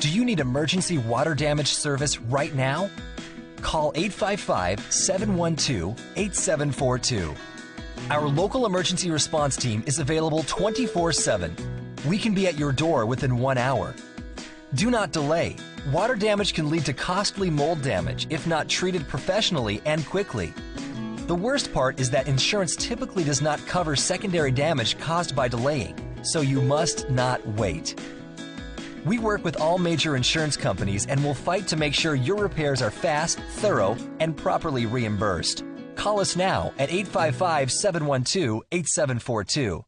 Do you need emergency water damage service right now? Call 855-712-8742. Our local emergency response team is available 24/7. We can be at your door within 1 hour. Do not delay. Water damage can lead to costly mold damage if not treated professionally and quickly. The worst part is that insurance typically does not cover secondary damage caused by delaying, so you must not wait. We work with all major insurance companies and will fight to make sure your repairs are fast, thorough, and properly reimbursed. Call us now at 855-712-8742.